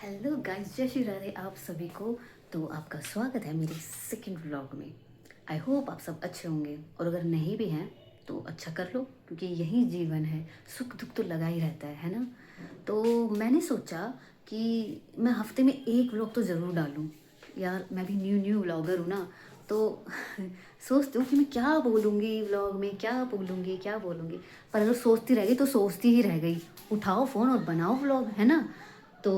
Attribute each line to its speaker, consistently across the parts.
Speaker 1: Hello guys, जय श्री राधे आप सभी को। तो आपका स्वागत है मेरे सेकंड व्लॉग में। आई होप आप सब अच्छे होंगे, और अगर नहीं भी हैं तो अच्छा कर लो, क्योंकि यही जीवन है, सुख दुख तो लगा ही रहता है ना। तो मैंने सोचा कि मैं हफ्ते में एक व्लॉग तो ज़रूर डालूं। यार मैं भी न्यू व्लॉगर हूँ ना, तो सोचती हूँ कि मैं क्या बोलूँगी व्लॉग में, क्या बोलूँगी। पर अगर सोचती रह गई तो सोचती ही रह गई। उठाओ फ़ोन और बनाओ व्लॉग, है ना। तो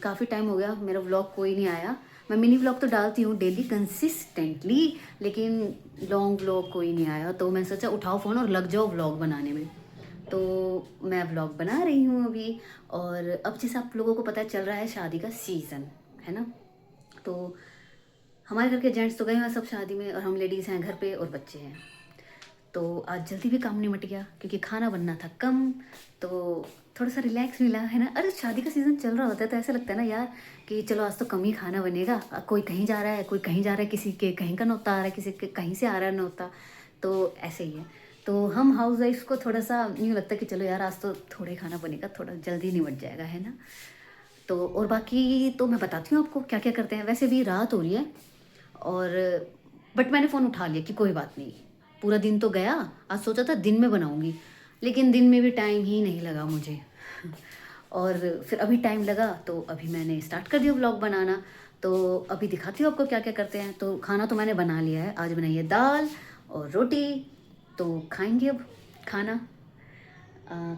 Speaker 1: काफ़ी टाइम हो गया मेरा व्लॉग कोई नहीं आया। मैं मिनी व्लॉग तो डालती हूँ डेली कंसिस्टेंटली, लेकिन लॉन्ग व्लॉग कोई नहीं आया। तो मैंने सोचा उठाओ फ़ोन और लग जाओ व्लॉग बनाने में। तो मैं व्लॉग बना रही हूँ अभी। और अब जैसे आप लोगों को पता चल रहा है, शादी का सीज़न है ना। तो हमारे घर के जेंट्स तो गए हैं सब शादी में, और हम लेडीज़ हैं घर पे और बच्चे हैं। तो आज जल्दी भी काम निमट गया क्योंकि खाना बनना था कम, तो थोड़ा सा रिलैक्स मिला, है ना। अरे शादी का सीज़न चल रहा होता है तो ऐसा लगता है ना यार कि चलो आज तो कम ही खाना बनेगा। कोई कहीं जा रहा है, कोई कहीं जा रहा है, किसी के कहीं का न्योता आ रहा है, किसी के कहीं से आ रहा है न्योता। तो ऐसे ही है। तो हम हाउस वाइफ को थोड़ा सा यूँ लगता है कि चलो यार आज तो थोड़ा ही खाना बनेगा, थोड़ा जल्दी निमट जाएगा, है ना। तो और बाकी तो मैं बताती हूँ आपको क्या क्या करते हैं। वैसे भी रात हो रही है, और बट मैंने फ़ोन उठा लिया कि कोई बात नहीं, पूरा दिन तो गया। आज सोचा था दिन में बनाऊंगी, लेकिन दिन में भी टाइम ही नहीं लगा मुझे। और फिर अभी टाइम लगा तो अभी मैंने स्टार्ट कर दिया व्लॉग बनाना। तो अभी दिखाती हूँ आपको क्या क्या करते हैं। तो खाना तो मैंने बना लिया है, आज बनाई है दाल और रोटी। तो खाएंगे अब खाना।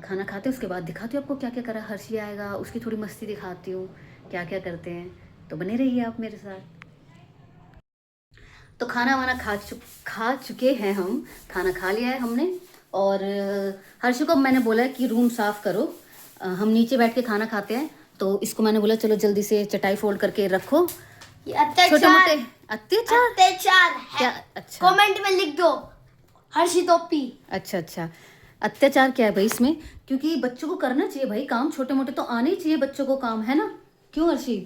Speaker 1: खाना खाते हैं, उसके बाद दिखाती हूँ आपको क्या क्या करा। हर्षी आएगा, उसकी थोड़ी मस्ती दिखाती हूँ क्या क्या करते हैं। तो बने रहिए आप मेरे साथ। तो खाना वाना खा चुके हैं हम। खाना खा लिया है हमने। और हर्षु को मैंने बोला कि रूम साफ़ करो। हम नीचे बैठ के खाना खाते हैं, तो इसको मैंने बोला चलो जल्दी से चटाई फोल्ड करके रखो।
Speaker 2: ये
Speaker 1: छोटे मोटे अत्याचार
Speaker 2: अत्याचार है।
Speaker 1: क्या? अच्छा,
Speaker 2: कमेंट में लिख दो हर्षी टोपी।
Speaker 1: अच्छा। अत्याचार क्या है भाई इसमें? क्योंकि बच्चों को करना चाहिए भाई काम, छोटे मोटे तो आने ही चाहिए बच्चों को काम, है ना। क्यों हर्षी?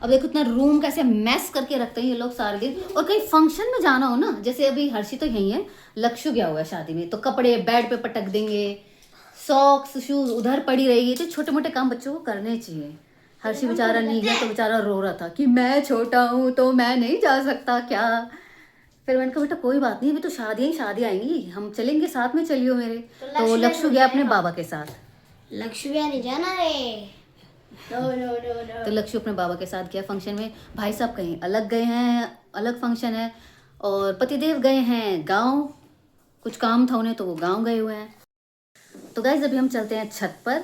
Speaker 1: अब देखो इतना रूम कैसे मैस करके रखते हैं ये लोग सारे दिन। और कहीं फंक्शन में जाना हो ना, जैसे अभी हर्षी तो यही है, लक्षु गया हुआ है शादी में, तो कपड़े बेड पे पटक देंगे, सॉक्स शूज उधर पड़ी रहेगी। तो छोटे मोटे काम बच्चों को करने चाहिए। हर्षी बेचारा नहीं गया तो बेचारा रो रहा था कि मैं छोटा हूँ तो मैं नहीं जा सकता क्या। फिर मैंने कहा बेटा कोई बात नहीं, अभी तो शादियाँ ही शादियाँ आएंगी, हम चलेंगे साथ में, चलियो मेरे। तो लक्षु गया अपने बाबा के साथ।
Speaker 2: लक्ष्मी नहीं जाना रे। नो।
Speaker 1: तो लक्ष्य अपने बाबा के साथ गया फंक्शन में। भाई साहब कहीं अलग गए हैं, अलग फंक्शन है। और पतिदेव गए हैं गांव, कुछ काम था उन्हें तो वो गांव गए हुए हैं। तो गाइज अभी हम चलते हैं छत पर,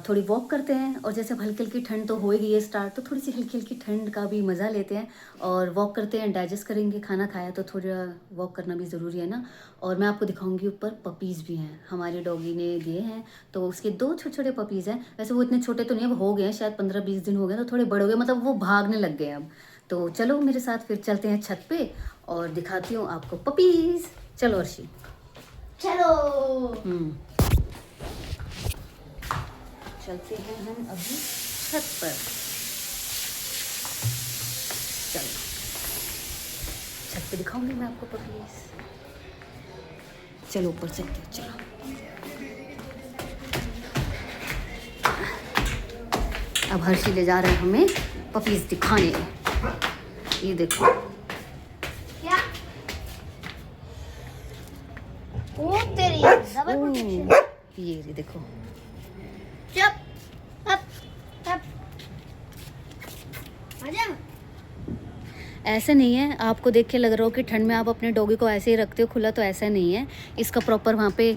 Speaker 1: थोड़ी वॉक करते हैं। और जैसे अब हल्की हल्की ठंड तो हो गई है स्टार्ट, तो थोड़ी सी हल्की हल्की ठंड का भी मज़ा लेते हैं और वॉक करते हैं। डाइजेस्ट करेंगे, खाना खाया तो थोड़ा वॉक करना भी ज़रूरी है ना। और मैं आपको दिखाऊंगी ऊपर पपीज़ भी हैं, हमारे डॉगी ने दिए हैं। तो उसके 2 छोटे छोटे पपीज़ हैं। वैसे वो इतने छोटे तो नहीं, अब हो गए हैं शायद 15-20 दिन हो गए, तो थोड़े बड़े हो गए, मतलब वो भागने लग गए अब। तो चलो मेरे साथ फिर चलते हैं छत पे और दिखाती हूँ आपको पपीज़। चलो अर्शी
Speaker 2: चलो।
Speaker 1: चलते हैं हम अभी छत पर। चलो छत पे दिखाऊंगी मैं आपको पपीज। चलो ऊपर चलते हैं, चलो। अब हर्षी ले जा रहे हैं हमें पपीज दिखाने। ये देखो,
Speaker 2: क्या? ओ तेरी डबल प्रोटेक्शन।
Speaker 1: ये देखो।
Speaker 2: चुप। अब आजा।
Speaker 1: ऐसा नहीं है आपको देख के लग रहा हो कि ठंड में आप अपने डॉगी को ऐसे ही रखते हो खुला, तो ऐसा नहीं है। इसका प्रॉपर वहाँ पे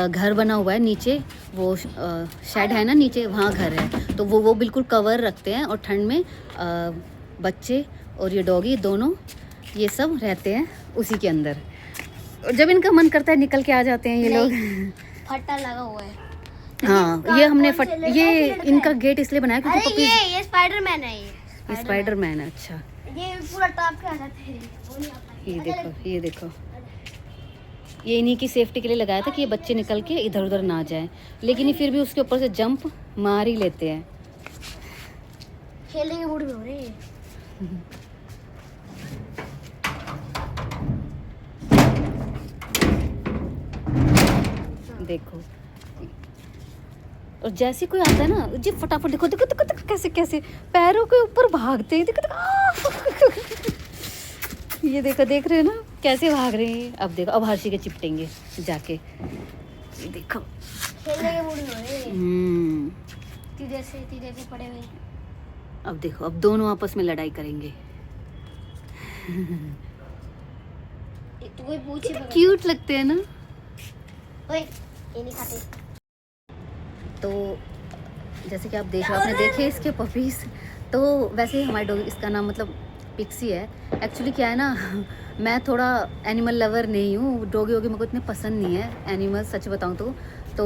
Speaker 1: घर बना हुआ है नीचे, वो शेड है ना नीचे, वहाँ घर है। तो वो बिल्कुल कवर रखते हैं, और ठंड में बच्चे और ये डॉगी दोनों ये सब रहते हैं उसी के अंदर। और जब इनका मन करता है निकल के आ जाते हैं ये लोग।
Speaker 2: फट्टा लगा हुआ है।
Speaker 1: हाँ, ये हमने ये इनका गेट इसलिए बनाया क्योंकि
Speaker 2: अरे ये स्पाइडरमैन है।
Speaker 1: ये स्पाइडरमैन है। अच्छा,
Speaker 2: ये पूरा टॉप के आ जाते हैं, वो नहीं आता।
Speaker 1: ये देखो ये इन्हीं की सेफ्टी के लिए लगाया था कि ये बच्चे निकल के इधर उधर ना जाए, लेकिन ये फिर भी उसके ऊपर से जंप मार ही लेते हैं।
Speaker 2: खेलने के मूड में हो रहे हैं।
Speaker 1: देखो और जैसे कोई आता है ना जी फटाफट देखो देखो देखो, देखो कैसे कैसे पैरों के ऊपर भागते हैं, देखो देखो ये देखो, देख रहे हो ना कैसे भाग रहे हैं। अब देखो अब हर्षी के चिपटेंगे जाके, ये देखो।
Speaker 2: खेलने के मूड में हो रहे हैं। तीधे से पड़े हुए।
Speaker 1: अब देखो अब दोनों आपस में लड़ाई करेंगे।
Speaker 2: तू कोई पूछ ही पकड़।
Speaker 1: क्यूट लगते हैं ना।
Speaker 2: ओए ये नहीं खाते।
Speaker 1: तो जैसे कि आप देख रहे हो, आपने देखे इसके पपीज। तो वैसे हमारे डॉग, इसका नाम मतलब पिक्सी है। एक्चुअली क्या है ना, मैं थोड़ा एनिमल लवर नहीं हूँ, डॉगी वोगी मेरे को इतने पसंद नहीं है एनिमल, सच बताऊँ तो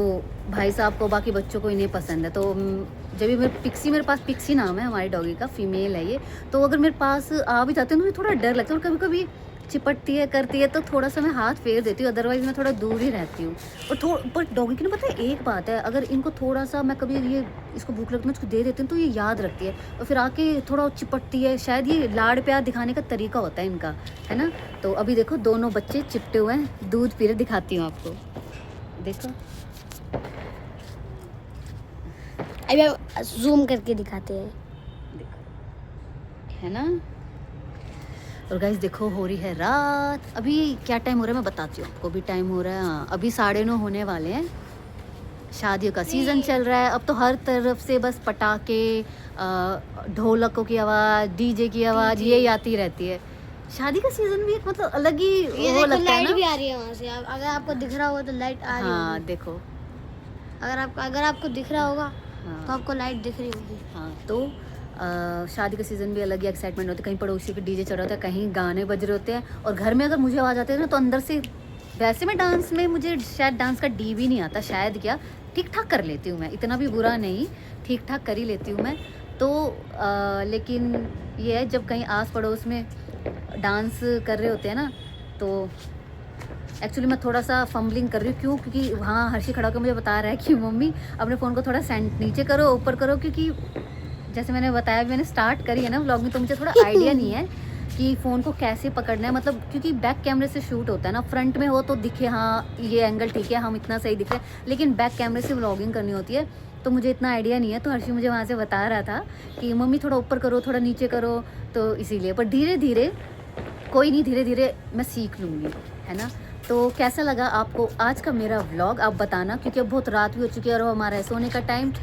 Speaker 1: भाई साहब को बाकी बच्चों को इन्हें पसंद है। तो जब भी मेरे पास पिक्सी नाम है हमारी डॉगी का, फीमेल है ये। तो अगर मेरे पास आ भी जाते हैं तो मुझे थोड़ा डर लगता है, और कभी कभी चिपटती है करती है तो थोड़ा सा मैं हाथ फेर देती हूँ, अदरवाइज़ मैं थोड़ा दूर ही रहती हूँ। और पर डॉगी की ना पता है एक बात है, अगर इनको थोड़ा सा मैं कभी ये इसको भूख लगती है मैं उसको दे देती हूँ तो ये याद रखती है और फिर आके थोड़ा चिपटती है। शायद ये लाड़ प्यार दिखाने का तरीका होता है इनका, है ना। तो अभी देखो दोनों बच्चे चिपटे हुए हैं, दूध पी रहे, दिखाती हूँ आपको, देखो।
Speaker 2: अभी हम जूम करके दिखाते हैं,
Speaker 1: है ना। और गाइस देखो हो रही है रात। अभी क्या टाइम हो रहा है मैं बताती हूँ आपको। अभी टाइम हो रहा है, हाँ, अभी 9:30 होने वाले हैं। शादियों का सीज़न चल रहा है अब तो, हर तरफ से बस पटाखे, ढोलकों की आवाज़, डीजे की आवाज़ यही आती रहती है। शादी का सीज़न भी एक मतलब अलग ही वो लगता है
Speaker 2: लाइट
Speaker 1: ना।
Speaker 2: भी आ रही है वहाँ से। अगर आपको दिख रहा होगा तो लाइट आ रही
Speaker 1: हाँ
Speaker 2: होगी।
Speaker 1: देखो,
Speaker 2: अगर आपको दिख रहा होगा तो
Speaker 1: हाँ
Speaker 2: आपको लाइट दिख रही होगी।
Speaker 1: हाँ। तो शादी का सीज़न भी अलग ही एक्साइटमेंट होती है। कहीं पड़ोसी के डीजे चल रहा होता है, कहीं गाने बज रहे होते हैं, और घर में अगर मुझे आवाज़ आती है ना तो अंदर से, वैसे मैं डांस में मुझे शायद डांस का डी भी नहीं आता, शायद क्या ठीक ठाक कर लेती हूँ मैं, इतना भी बुरा नहीं, ठीक ठाक कर ही लेती हूँ मैं। तो लेकिन ये है जब कहीं आस पड़ोस में डांस कर रहे होते हैं ना, तो एक्चुअली मैं थोड़ा सा फम्बलिंग कर रही हूँ। क्यों? क्योंकि वहाँ हर्षी खड़ा होकर मुझे बता रहा है कि मम्मी अपने फ़ोन को थोड़ा नीचे करो, ऊपर करो, क्योंकि जैसे मैंने बताया, मैंने स्टार्ट करी है ना व्लॉग में, तो मुझे थोड़ा आइडिया नहीं है कि फ़ोन को कैसे पकड़ना है। मतलब क्योंकि बैक कैमरे से शूट होता है ना, फ्रंट में हो तो दिखे हाँ ये एंगल ठीक है, हम इतना सही दिख रहे हैं, लेकिन बैक कैमरे से व्लॉगिंग करनी होती है तो मुझे इतना आइडिया नहीं है। तो हर्षी मुझे वहाँ से बता रहा था कि मम्मी थोड़ा ऊपर करो, थोड़ा नीचे करो, तो इसीलिए। पर धीरे धीरे, कोई नहीं, धीरे धीरे मैं सीख लूँगी, है ना। तो कैसा लगा आपको आज का मेरा व्लॉग, आप बताना, क्योंकि अब बहुत रात भी हो चुकी है और हमारा है सोने का टाइम।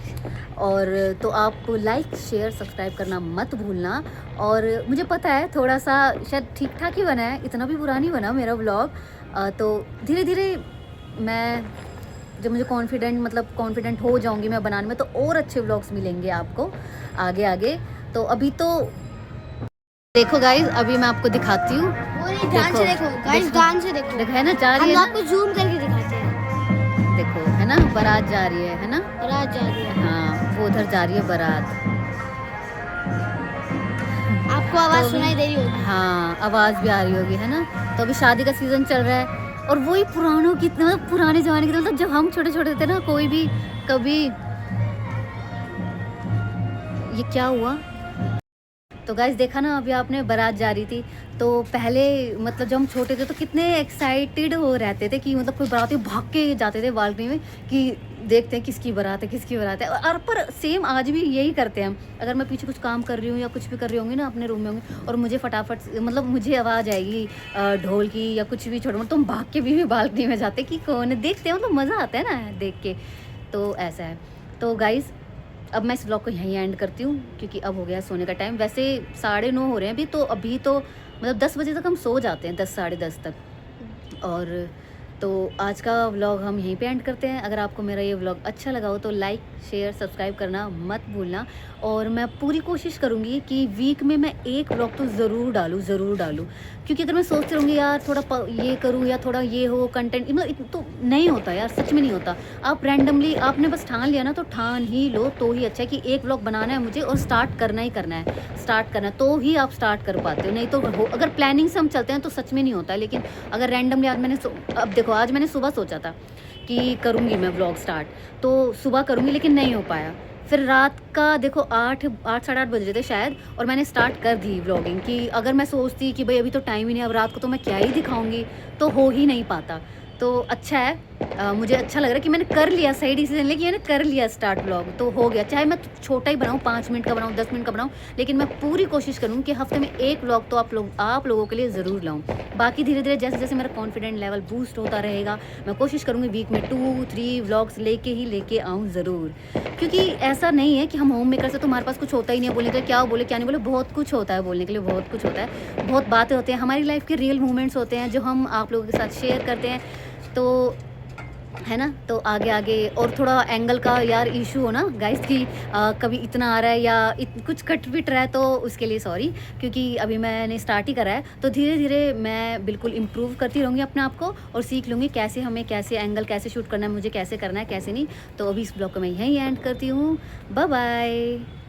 Speaker 1: और तो आप लाइक शेयर सब्सक्राइब करना मत भूलना। और मुझे पता है थोड़ा सा शायद ठीक ठाक ही बना है, इतना भी बुरा नहीं बना मेरा व्लॉग। तो धीरे धीरे मैं, जब मुझे कॉन्फिडेंट हो जाऊंगी मैं बनाने में, तो और अच्छे व्लॉग्स मिलेंगे आपको आगे आगे। तो अभी तो देखो गाइस, अभी मैं आपको दिखाती हूँ,
Speaker 2: ध्यान से देखो गाइस, ध्यान से देखो।
Speaker 1: देखो है ना, जा रही है
Speaker 2: हम
Speaker 1: ना,
Speaker 2: आपको जूम करके दिखाते हैं।
Speaker 1: देखो है ना, बारात जा रही है ना,
Speaker 2: बारात जा रही है।
Speaker 1: हाँ वो उधर जा रही है बारात।
Speaker 2: आपको आवाज़
Speaker 1: तो
Speaker 2: सुनाई दे रही होगी।
Speaker 1: हाँ आवाज़ भी आ रही होगी, है ना। तो अभी शादी का सीज़न चल रहा है, और वही पुरानों की, मतलब पुराने ज़माने की, मतलब जब हम छोटे छोटे थे ना, कोई भी कभी, ये क्या हुआ। तो गाइस देखा ना, अभी आपने बारात जा रही थी, तो पहले मतलब जब हम छोटे थे तो कितने एक्साइटेड हो रहते थे कि मतलब कोई बाराती भाग के जाते थे बालकनी में कि देखते हैं किसकी बारात है, किसकी बारात है। और पर सेम आज भी यही करते हैं हम। अगर मैं पीछे कुछ काम कर रही हूँ या कुछ भी कर रही होंगी ना, अपने रूम में होंगी, और मुझे फटाफट मतलब मुझे आवाज़ आएगी ढोल की या कुछ भी छोटा मोटा, तो हम भाग के भी बालकनी में जाते कि कौन है, देखते हैं, मतलब मज़ा आता है ना देख के। तो ऐसा है। तो गाइज़ अब मैं इस ब्लॉग को यहीं एंड करती हूँ, क्योंकि अब हो गया सोने का टाइम। वैसे 9:30 हो रहे हैं अभी तो मतलब 10 बजे तक हम सो जाते हैं, 10 साढ़े 10 तक। और तो आज का व्लॉग हम यहीं पे एंड करते हैं। अगर आपको मेरा ये व्लॉग अच्छा लगा हो तो लाइक शेयर सब्सक्राइब करना मत भूलना। और मैं पूरी कोशिश करूँगी कि वीक में मैं एक व्लॉग तो ज़रूर डालूँ, क्योंकि अगर मैं सोचती रहूँगी यार थोड़ा ये करूँ या थोड़ा ये हो कंटेंट, मतलब तो नहीं होता यार, सच में नहीं होता। आप रैंडमली, आपने बस ठान लिया ना, तो ठान ही लो तो ही अच्छा है कि एक व्लॉग बनाना है मुझे और स्टार्ट करना है तो ही आप स्टार्ट कर पाते हो। नहीं तो अगर प्लानिंग से हम चलते हैं तो सच में नहीं होता है। लेकिन अगर रैंडमली अब देखो, आज मैंने सुबह सोचा था कि करूँगी मैं व्लॉग स्टार्ट, तो सुबह करूँगी, लेकिन नहीं हो पाया। फिर रात का देखो 8 साढ़े 8 बज रहे थे शायद, और मैंने स्टार्ट कर दी व्लॉगिंग कि अगर मैं सोचती कि भाई अभी तो टाइम ही नहीं, अब रात को तो मैं क्या ही दिखाऊंगी, तो हो ही नहीं पाता। तो अच्छा है। मुझे अच्छा लग रहा है कि मैंने कर लिया, सही डिसीजन लेके मैंने कर लिया स्टार्ट व्लॉग, तो हो गया। चाहे मैं छोटा ही बनाऊँ, 5 मिनट का बनाऊँ, 10 मिनट का बनाऊँ, लेकिन मैं पूरी कोशिश करूँगी कि हफ्ते में एक व्लॉग तो आप लोगों के लिए ज़रूर लाऊँ। बाकी धीरे-धीरे जैसे-जैसे मेरा कॉन्फिडेंट लेवल बूस्ट होता रहेगा, मैं कोशिश करूँगी वीक में 2-3 व्लॉग्स लेके आऊँ ज़रूर। क्योंकि ऐसा नहीं है कि हम होम मेकर से तो हमारे पास कुछ होता ही नहीं है बोलने के लिए, क्या बोले क्या नहीं बोले, बहुत कुछ होता है बोलने के लिए, बहुत कुछ होता है। बहुत बातें होती हैं, हमारी लाइफ़ के रियल मोमेंट्स होते हैं जो हम आप लोगों के साथ शेयर करते हैं। तो है ना? तो आगे-आगे और थोड़ा एंगल का यार इश्यू हो ना गाइस कि कभी इतना आ रहा है या कुछ कट-पिट रहा है, तो उसके लिए सॉरी, क्योंकि अभी मैंने स्टार्ट ही करा है। तो धीरे-धीरे मैं बिल्कुल इम्प्रूव करती रहूँगी अपने आप को और सीख लूँगी कैसे एंगल कैसे शूट करना है, मुझे कैसे करना है, कैसे नहीं। तो अभी इस ब्लॉग को मैं यहीं एंड करती हूँ। Bye bye.